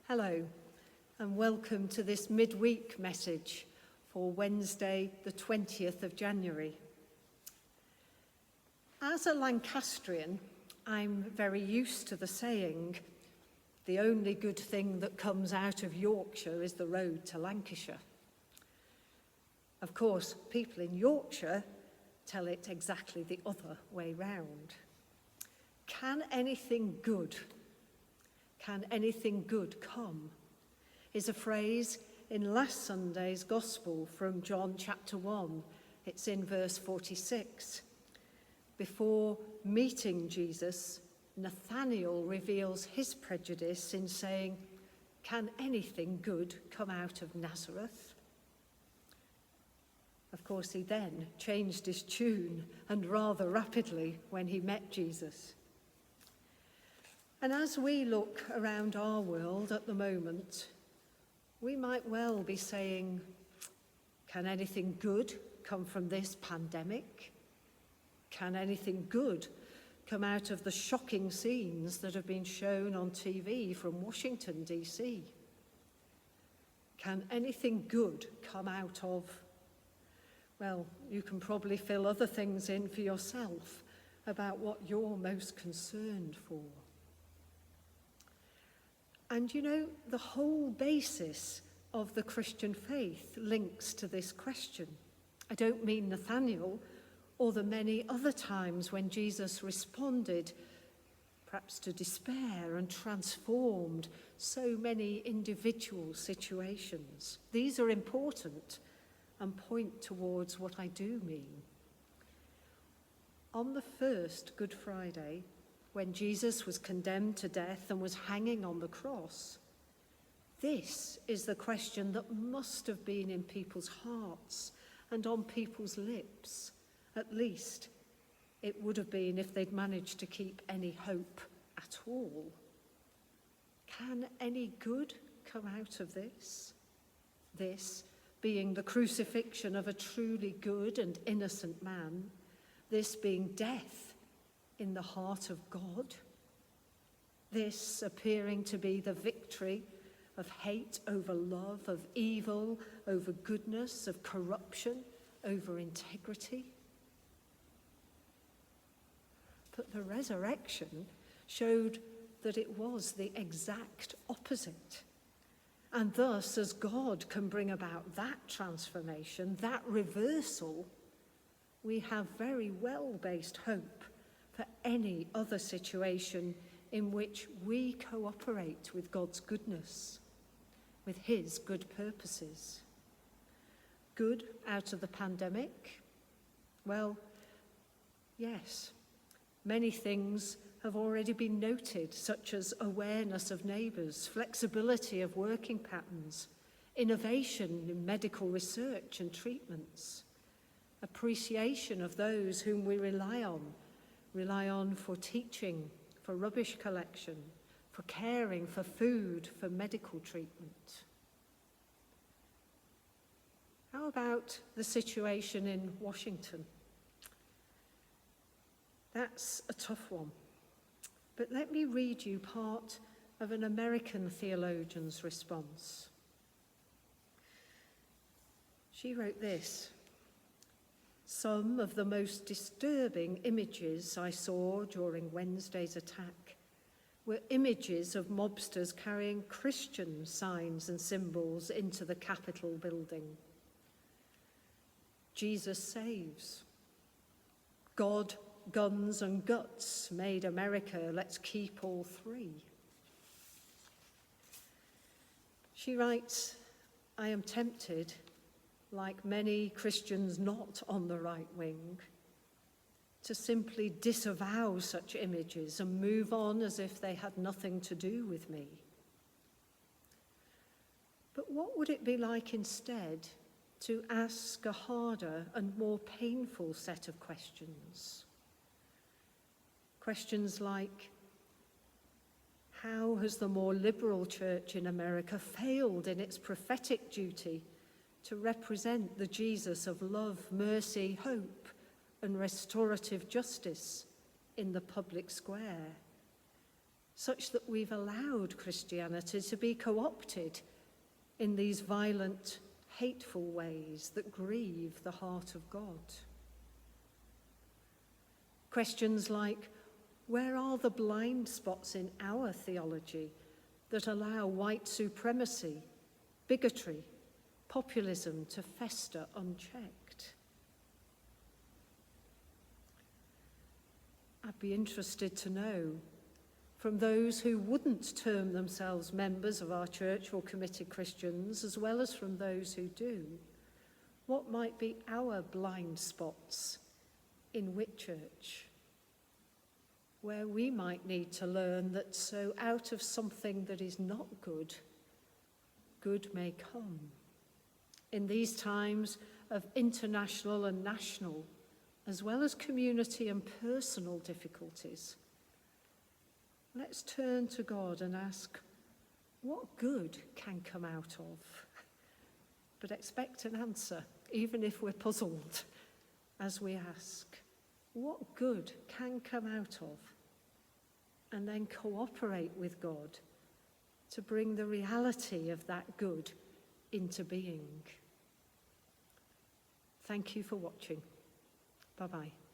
Hello, and welcome to this midweek message for Wednesday, the 20th of January. As a Lancastrian, I'm very used to the saying, the only good thing that comes out of Yorkshire is the road to Lancashire. Of course, people in Yorkshire tell it exactly the other way round. Can anything good come? Is a phrase in last Sunday's Gospel from John chapter 1. It's in verse 46. Before meeting Jesus, Nathanael reveals his prejudice in saying, "Can anything good come out of Nazareth?" Of course, he then changed his tune, and rather rapidly, when he met Jesus. And as we look around our world at the moment, we might well be saying, can anything good come from this pandemic? Can anything good come out of the shocking scenes that have been shown on TV from Washington, D.C.? Can anything good come out of, well, you can probably fill other things in for yourself about what you're most concerned for. And you know, the whole basis of the Christian faith links to this question. I don't mean Nathanael or the many other times when Jesus responded perhaps to despair and transformed so many individual situations. These are important and point towards what I do mean. On the first Good Friday, when Jesus was condemned to death and was hanging on the cross, this is the question that must have been in people's hearts and on people's lips. At least it would have been if they'd managed to keep any hope at all. Can any good come out of this? This being the crucifixion of a truly good and innocent man, this being death in the heart of God, this appearing to be the victory of hate over love, of evil over goodness, of corruption over integrity. But the resurrection showed that it was the exact opposite. And thus, as God can bring about that transformation, that reversal, we have very well-based hope for any other situation in which we cooperate with God's goodness, with his good purposes. Good out of the pandemic? Well, yes, many things have already been noted, such as awareness of neighbours, flexibility of working patterns, innovation in medical research and treatments, appreciation of those whom we rely on for teaching, for rubbish collection, for caring, for food, for medical treatment. How about the situation in Washington? That's a tough one. But let me read you part of an American theologian's response. She wrote this: "Some of the most disturbing images I saw during Wednesday's attack were images of mobsters carrying Christian signs and symbols into the Capitol building. Jesus saves. God, guns and guts made America. Let's keep all three." She writes, "I am tempted, like many Christians not on the right wing, to simply disavow such images and move on as if they had nothing to do with me. But what would it be like instead to ask a harder and more painful set of questions? Questions like, how has the more liberal church in America failed in its prophetic duty to represent the Jesus of love, mercy, hope, and restorative justice in the public square? such that we've allowed Christianity to be co-opted in these violent, hateful ways that grieve the heart of God. Questions like, where are the blind spots in our theology that allow white supremacy, bigotry, populism to fester unchecked? I'd be interested to know from those who wouldn't term themselves members of our church or committed Christians, as well as from those who do, what might be our blind spots in Whitchurch, where we might need to learn that so out of something that is not good, good may come. In these times of international and national, as well as community and personal difficulties, let's turn to God and ask, what good can come out of? But expect an answer, even if we're puzzled, as we ask, what good can come out of? And then cooperate with God to bring the reality of that good into being. Thank you for watching. Bye-bye.